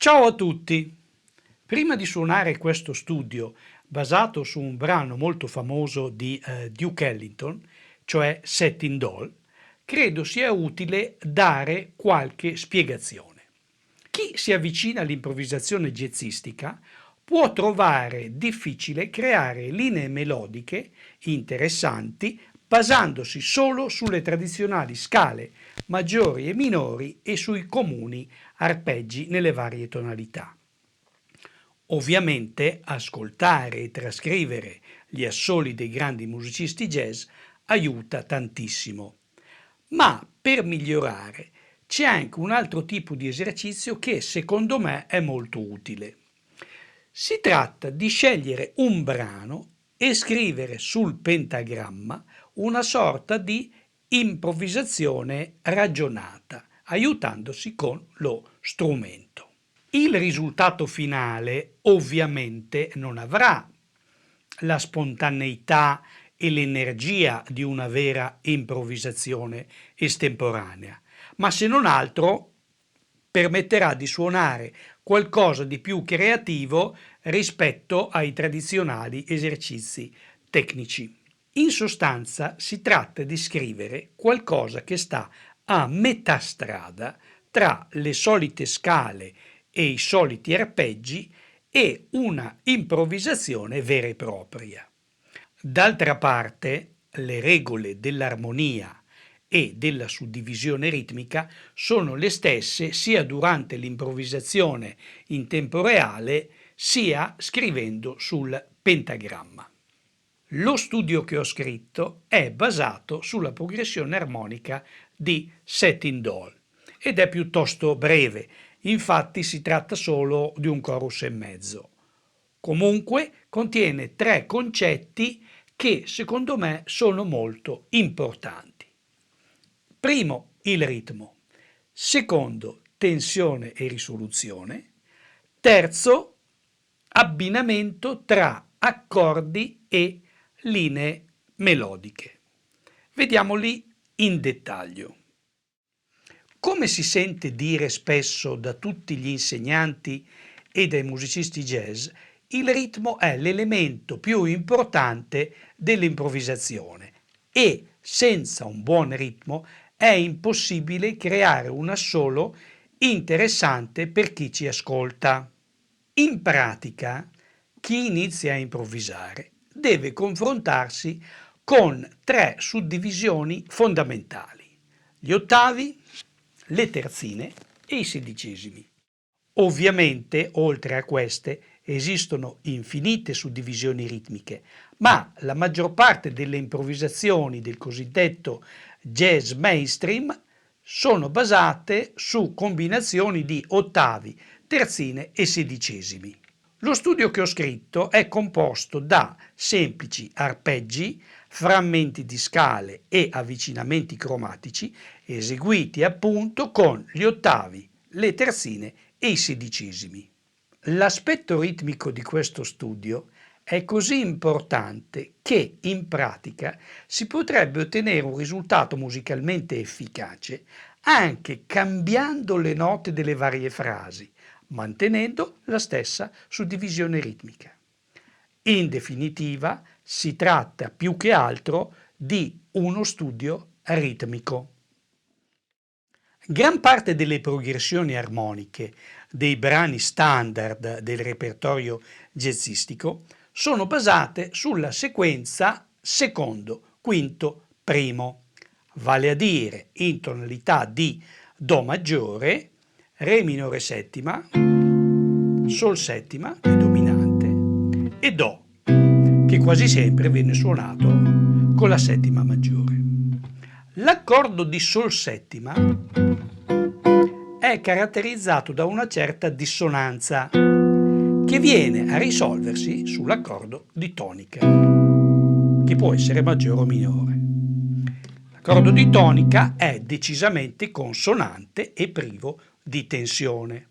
Ciao a tutti! Prima di suonare questo studio basato su un brano molto famoso di Duke Ellington, cioè Setting Doll, credo sia utile dare qualche spiegazione. Chi si avvicina all'improvvisazione jazzistica può trovare difficile creare linee melodiche interessanti basandosi solo sulle tradizionali scale maggiori e minori e sui comuni arpeggi nelle varie tonalità. Ovviamente ascoltare e trascrivere gli assoli dei grandi musicisti jazz aiuta tantissimo, ma per migliorare c'è anche un altro tipo di esercizio che secondo me è molto utile. Si tratta di scegliere un brano e scrivere sul pentagramma una sorta di improvvisazione ragionata, aiutandosi con lo strumento. Il risultato finale ovviamente non avrà la spontaneità e l'energia di una vera improvvisazione estemporanea, ma se non altro permetterà di suonare qualcosa di più creativo rispetto ai tradizionali esercizi tecnici. In sostanza si tratta di scrivere qualcosa che sta a metà strada tra le solite scale e i soliti arpeggi e una improvvisazione vera e propria. D'altra parte, le regole dell'armonia e della suddivisione ritmica sono le stesse sia durante l'improvvisazione in tempo reale sia scrivendo sul pentagramma. Lo studio che ho scritto è basato sulla progressione armonica di Setting Doll ed è piuttosto breve, infatti si tratta solo di un chorus e mezzo. Comunque contiene 3 concetti che secondo me sono molto importanti. Primo, il ritmo. Secondo, tensione e risoluzione. Terzo, abbinamento tra accordi e linee melodiche. Vediamoli in dettaglio. Come si sente dire spesso da tutti gli insegnanti e dai musicisti jazz, il ritmo è l'elemento più importante dell'improvvisazione e senza un buon ritmo è impossibile creare un assolo interessante per chi ci ascolta. In pratica, chi inizia a improvvisare deve confrontarsi con 3 suddivisioni fondamentali: gli ottavi, le terzine e i sedicesimi. Ovviamente, oltre a queste, esistono infinite suddivisioni ritmiche, ma la maggior parte delle improvvisazioni del cosiddetto jazz mainstream sono basate su combinazioni di ottavi, terzine e sedicesimi. Lo studio che ho scritto è composto da semplici arpeggi, frammenti di scale e avvicinamenti cromatici eseguiti appunto con gli ottavi, le terzine e i sedicesimi. L'aspetto ritmico di questo studio è così importante che in pratica si potrebbe ottenere un risultato musicalmente efficace anche cambiando le note delle varie frasi, mantenendo la stessa suddivisione ritmica. In definitiva, si tratta più che altro di uno studio ritmico. Gran parte delle progressioni armoniche dei brani standard del repertorio jazzistico sono basate sulla sequenza secondo, quinto, primo, vale a dire in tonalità di Do maggiore, Re minore settima, Sol settima, che è dominante, e Do, che quasi sempre viene suonato con la settima maggiore. L'accordo di Sol settima è caratterizzato da una certa dissonanza che viene a risolversi sull'accordo di tonica, che può essere maggiore o minore. L'accordo di tonica è decisamente consonante e privo di tensione.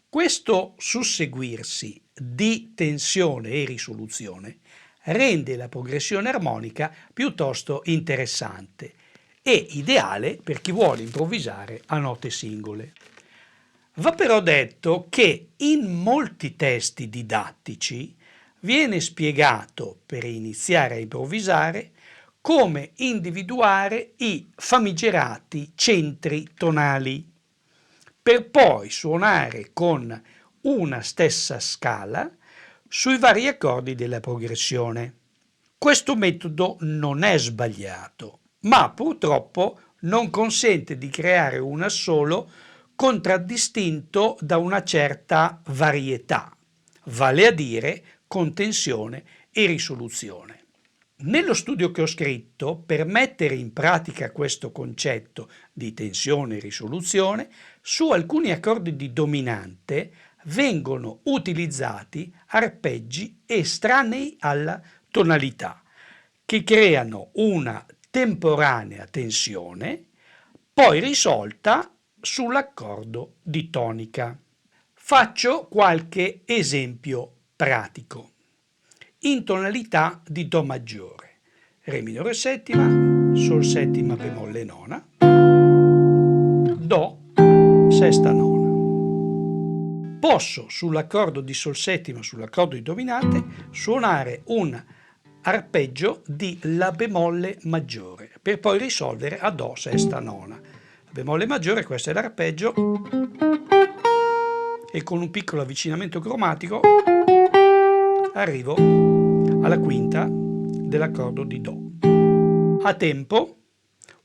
Questo susseguirsi di tensione e risoluzione rende la progressione armonica piuttosto interessante e ideale per chi vuole improvvisare a note singole. Va però detto che in molti testi didattici viene spiegato, per iniziare a improvvisare, come individuare i famigerati centri tonali, per poi suonare con una stessa scala sui vari accordi della progressione. Questo metodo non è sbagliato, ma purtroppo non consente di creare un assolo contraddistinto da una certa varietà, vale a dire con tensione e risoluzione. Nello studio che ho scritto, per mettere in pratica questo concetto di tensione e risoluzione, su alcuni accordi di dominante vengono utilizzati arpeggi estranei alla tonalità, che creano una temporanea tensione, poi risolta sull'accordo di tonica. Faccio qualche esempio pratico. In tonalità di Do maggiore, Re minore settima, Sol settima bemolle nona, Do sesta nona. Posso sull'accordo di Sol settima, sull'accordo di dominante, suonare un arpeggio di La bemolle maggiore per poi risolvere a Do sesta nona. La bemolle maggiore, questo è l'arpeggio, e con un piccolo avvicinamento cromatico arrivo alla quinta dell'accordo di Do. A tempo,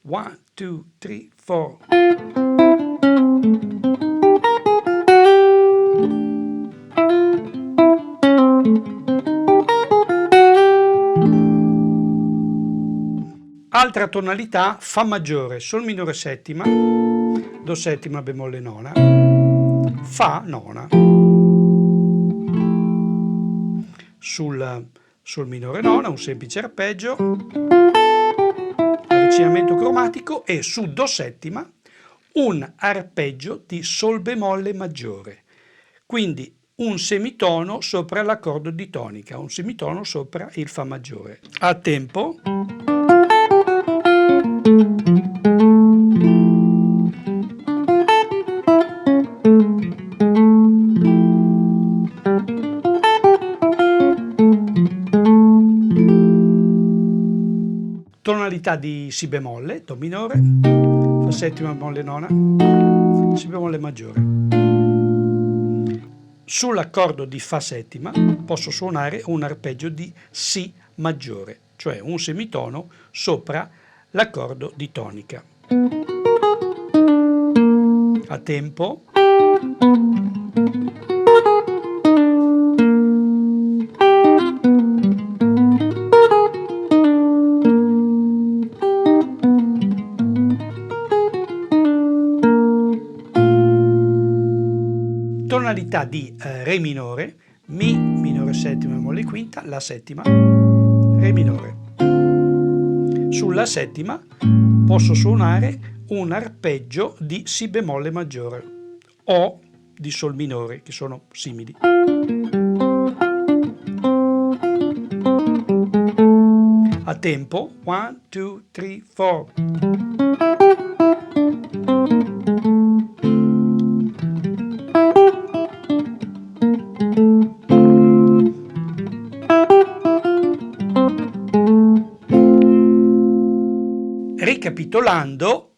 1, 2, 3, 4. Altra tonalità, Fa maggiore, Sol minore settima, Do settima bemolle nona, Fa nona. Sul Sol minore nona un semplice arpeggio, avvicinamento cromatico, e su Do settima un arpeggio di Sol bemolle maggiore, quindi un semitono sopra l'accordo di tonica, un semitono sopra il Fa maggiore. A tempo, tonalità di Si bemolle, Do minore, Fa settima bemolle nona, Si bemolle maggiore. Sull'accordo di Fa settima posso suonare un arpeggio di Si maggiore, cioè un semitono sopra l'accordo di tonica. A tempo, tonalità di Re minore, Mi minore settima bemolle quinta, La settima, Re minore. Sulla settima posso suonare un arpeggio di Si bemolle maggiore o di Sol minore, che sono simili. A tempo, 1, 2, 3, 4. Ricapitolando,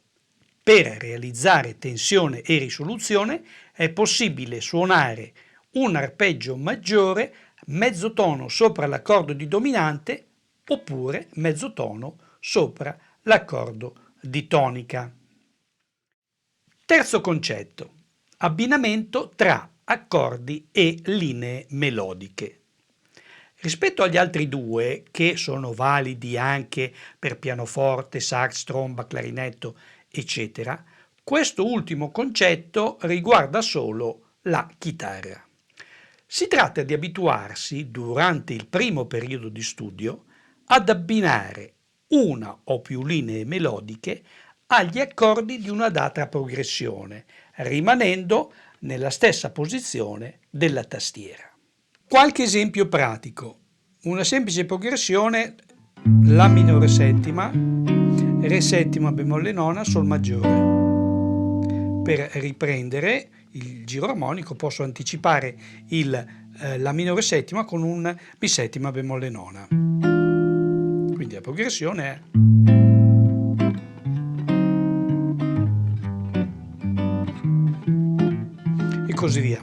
per realizzare tensione e risoluzione è possibile suonare un arpeggio maggiore mezzo tono sopra l'accordo di dominante oppure mezzo tono sopra l'accordo di tonica. Terzo concetto: abbinamento tra accordi e linee melodiche. Rispetto agli altri due, che sono validi anche per pianoforte, sax, tromba, clarinetto, eccetera, questo ultimo concetto riguarda solo la chitarra. Si tratta di abituarsi, durante il primo periodo di studio, ad abbinare una o più linee melodiche agli accordi di una data progressione, rimanendo nella stessa posizione della tastiera. Qualche esempio pratico: una semplice progressione La minore settima, Re settima bemolle nona, Sol maggiore. Per riprendere il giro armonico, posso anticipare la minore settima con un mi settima bemolle nona. Quindi la progressione è e così via.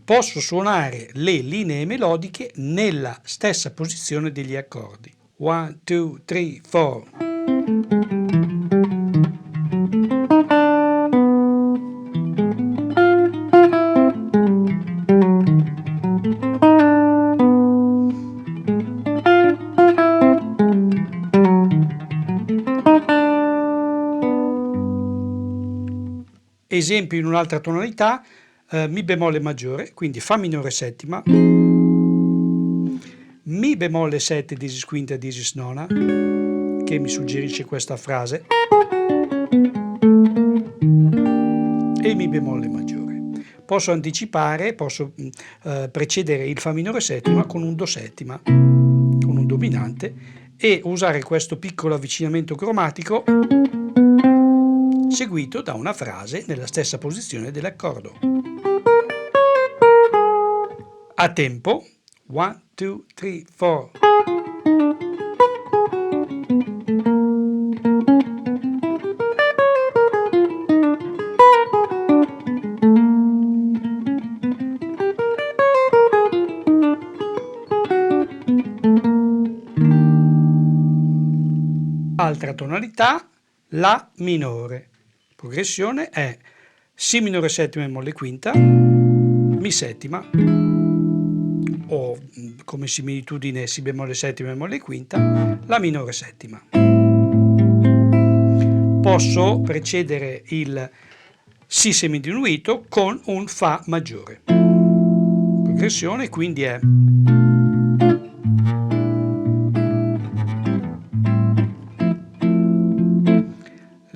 Posso suonare le linee melodiche nella stessa posizione degli accordi. 1, 2, 3, 4. Esempio in un'altra tonalità, Mi bemolle maggiore, quindi Fa minore settima, Mi bemolle 7 diesis quinta diesis nona, che mi suggerisce questa frase, e Mi bemolle maggiore. Posso anticipare, posso precedere il Fa minore settima con un Do settima, con un dominante, e usare questo piccolo avvicinamento cromatico seguito da una frase nella stessa posizione dell'accordo. A tempo, 1, 2, 3, 4. Altra tonalità, La minore. Progressione è Si minore settima bemolle quinta, Mi settima, o come similitudine Si bemolle settima bemolle quinta, La minore settima. Posso precedere il Si semidiminuito con un Fa maggiore. Progressione quindi è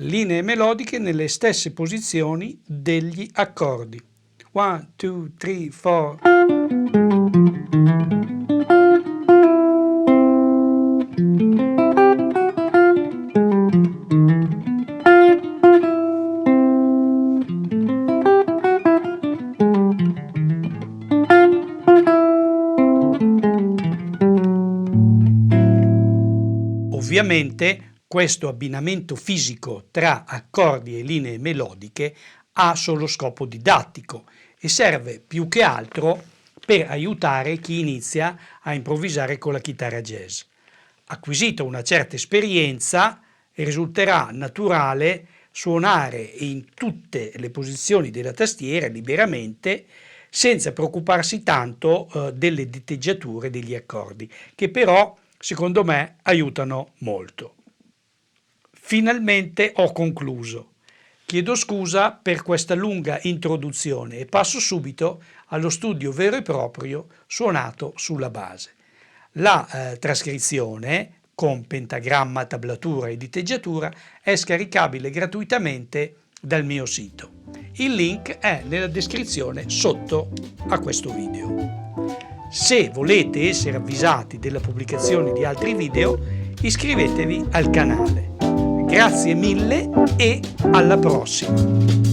linee melodiche nelle stesse posizioni degli accordi. 1, 2, 3, 4. Ovviamente questo abbinamento fisico tra accordi e linee melodiche ha solo scopo didattico e serve più che altro per aiutare chi inizia a improvvisare con la chitarra jazz. Acquisita una certa esperienza, risulterà naturale suonare in tutte le posizioni della tastiera liberamente, senza preoccuparsi tanto delle diteggiature degli accordi, che però secondo me aiutano molto. Finalmente ho concluso. Chiedo scusa per questa lunga introduzione e passo subito allo studio vero e proprio suonato sulla base. La trascrizione con pentagramma, tablatura e diteggiatura è scaricabile gratuitamente dal mio sito. Il link è nella descrizione sotto a questo video. Se volete essere avvisati della pubblicazione di altri video, iscrivetevi al canale. Grazie mille e alla prossima!